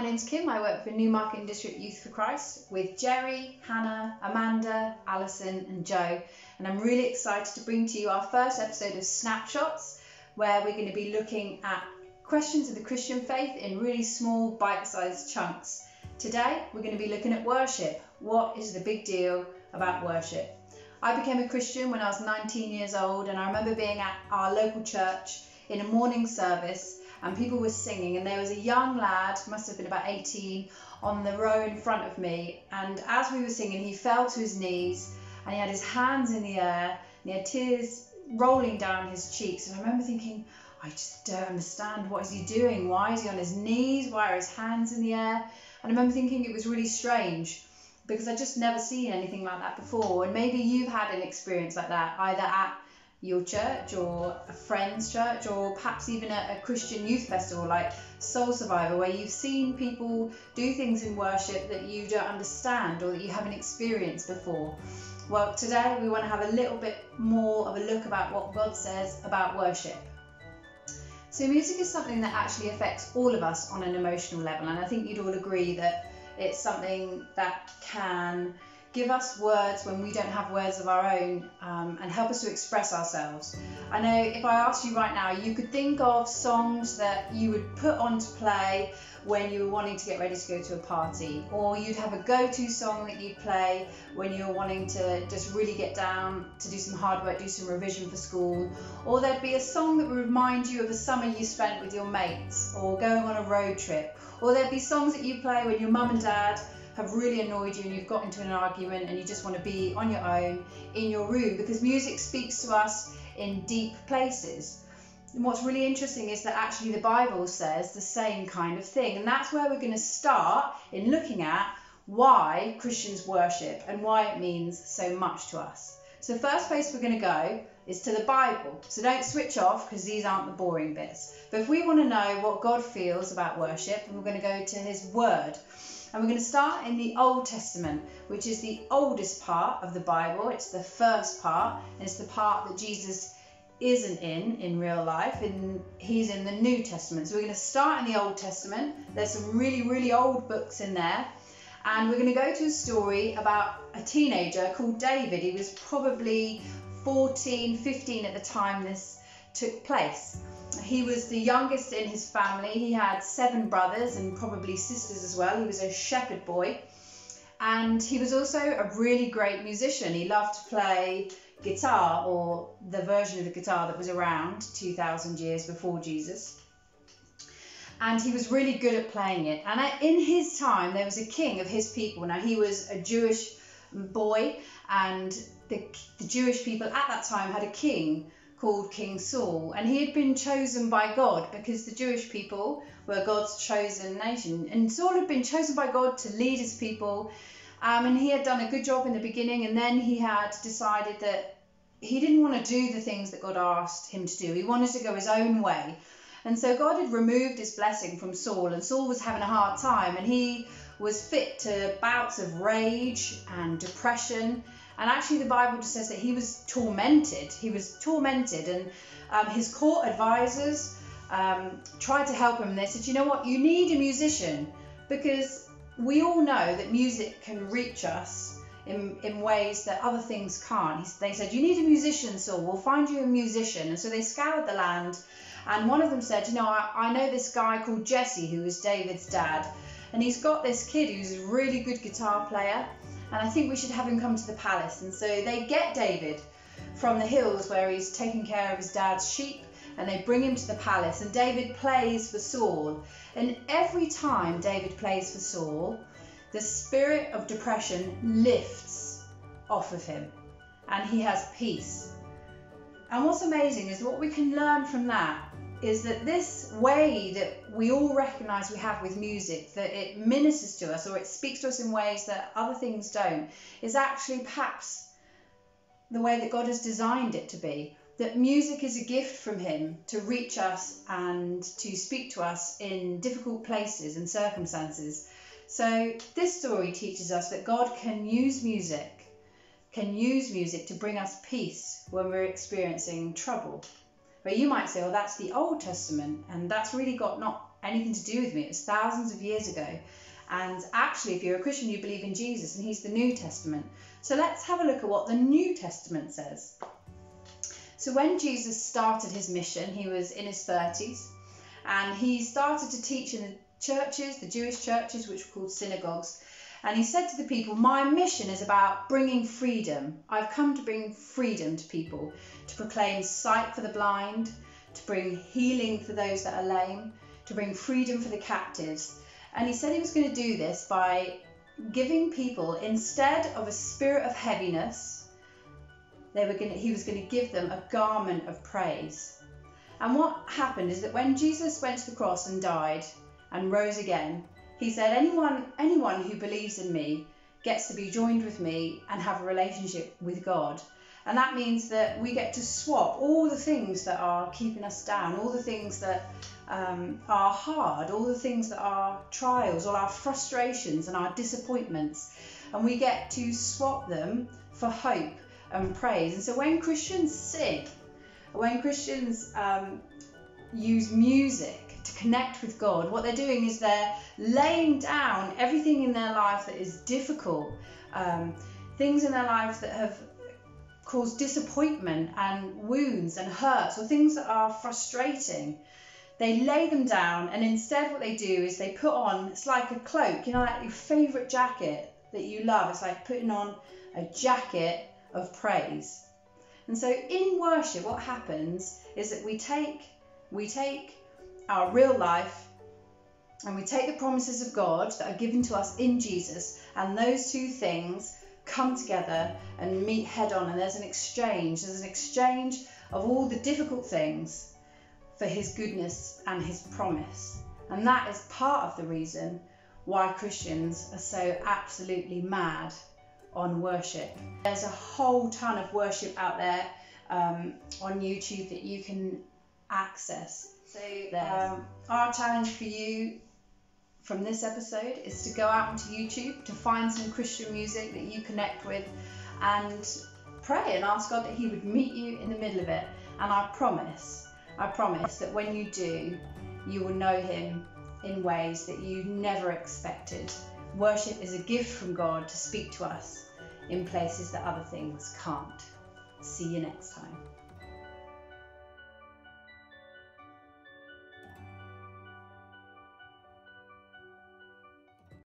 name's Kim. I work for Newmarket District Youth for Christ with Jerry, Hannah, Amanda, Alison and Joe. And I'm really excited to bring to you our first episode of Snapshots, where we're going to be looking at questions of the Christian faith in really small bite-sized chunks. Today, we're going to be looking at worship. What is the big deal about worship? I became a Christian when I was 19 years old, and I remember being at our local church in a morning service, and people were singing, and there was a young lad, must have been about 18, on the row in front of me, and as we were singing he fell to his knees and he had his hands in the air and he had tears rolling down his cheeks. And I remember thinking, I just don't understand, what is he doing? Why is he on his knees? Why are his hands in the air? And I remember thinking it was really strange, because I just never seen anything like that before. And maybe you've had an experience like that, either at your church or a friend's church, or perhaps even a Christian youth festival like Soul Survivor, where you've seen people do things in worship that you don't understand or that you haven't experienced before. Well, today we want to have a little bit more of a look about what God says about worship. So music is something that actually affects all of us on an emotional level, and I think you'd all agree that it's something that can give us words when we don't have words of our own, and help us to express ourselves. I know if I asked you right now, you could think of songs that you would put on to play when you were wanting to get ready to go to a party, or you'd have a go-to song that you'd play when you were wanting to just really get down to do some hard work, do some revision for school, or there'd be a song that would remind you of a summer you spent with your mates or going on a road trip, or there'd be songs that you play when your mum and dad have really annoyed you and you've got into an argument and you just want to be on your own in your room, because music speaks to us in deep places. And what's really interesting is that actually the Bible says the same kind of thing, and that's where we're going to start in looking at why Christians worship and why it means so much to us. So the first place we're going to go is to the Bible. So don't switch off, because these aren't the boring bits. But if we want to know what God feels about worship, we're going to go to his word. And we're going to start in the Old Testament, which is the oldest part of the Bible. It's the first part, and it's the part that Jesus isn't in real life, and he's in the New Testament. So we're going to start in the Old Testament. There's some really, really old books in there. And we're going to go to a story about a teenager called David. He was probably 14, 15 at the time this took place. He was the youngest in his family. He had 7 brothers and probably sisters as well. He was a shepherd boy. And he was also a really great musician. He loved to play guitar, or the version of the guitar that was around 2,000 years before Jesus. And he was really good at playing it. And in his time, there was a king of his people. Now, he was a Jewish boy, and the Jewish people at that time had a king called King Saul, and he had been chosen by God, because the Jewish people were God's chosen nation, and Saul had been chosen by God to lead his people, and he had done a good job in the beginning, and then he had decided that he didn't want to do the things that God asked him to do. He wanted to go his own way, and so God had removed his blessing from Saul, and Saul was having a hard time, and he was fit to bouts of rage and depression. And actually the Bible just says that he was tormented. He was tormented, and his court advisors tried to help him. They said, you know what, you need a musician, because we all know that music can reach us in ways that other things can't. They said, you need a musician, Saul, we'll find you a musician. And so they scoured the land, and one of them said, you know, I know this guy called Jesse, who was David's dad, and he's got this kid who's a really good guitar player, and I think we should have him come to the palace. And so they get David from the hills where he's taking care of his dad's sheep, and they bring him to the palace, and David plays for Saul. And every time David plays for Saul, the spirit of depression lifts off of him, and he has peace. And what's amazing is what we can learn from that is that this way that we all recognise we have with music, that it ministers to us or it speaks to us in ways that other things don't, is actually perhaps the way that God has designed it to be. That music is a gift from him to reach us and to speak to us in difficult places and circumstances. So this story teaches us that God can use music to bring us peace when we're experiencing trouble. But you might say, well, that's the Old Testament, and that's really got not anything to do with me. It was thousands of years ago. And actually, if you're a Christian, you believe in Jesus, and he's the New Testament. So let's have a look at what the New Testament says. So when Jesus started his mission, he was in his 30s, and he started to teach in the churches, the Jewish churches, which were called synagogues. And he said to the people, my mission is about bringing freedom. I've come to bring freedom to people, to proclaim sight for the blind, to bring healing for those that are lame, to bring freedom for the captives. And he said he was going to do this by giving people, instead of a spirit of heaviness, he was going to give them a garment of praise. And what happened is that when Jesus went to the cross and died and rose again, he said, anyone who believes in me gets to be joined with me and have a relationship with God. And that means that we get to swap all the things that are keeping us down, all the things that are hard, all the things that are trials, all our frustrations and our disappointments, and we get to swap them for hope and praise. And so when Christians sing, when Christians use music to connect with God, what they're doing is they're laying down everything in their life that is difficult, things in their life that have caused disappointment and wounds and hurts, or things that are frustrating. They lay them down, and instead what they do is they put on, it's like a cloak, you know, like your favourite jacket that you love. It's like putting on a jacket of praise. And so in worship, what happens is that we take our real life and we take the promises of God that are given to us in Jesus, and those two things come together and meet head on, and there's an exchange of all the difficult things for his goodness and his promise. And that is part of the reason why Christians are so absolutely mad on worship. There's a whole ton of worship out there on YouTube that you can access. So our challenge for you from this episode is to go out onto YouTube, to find some Christian music that you connect with, and pray and ask God that he would meet you in the middle of it. And I promise that when you do, you will know him in ways that you never expected. Worship is a gift from God to speak to us in places that other things can't. See you next time.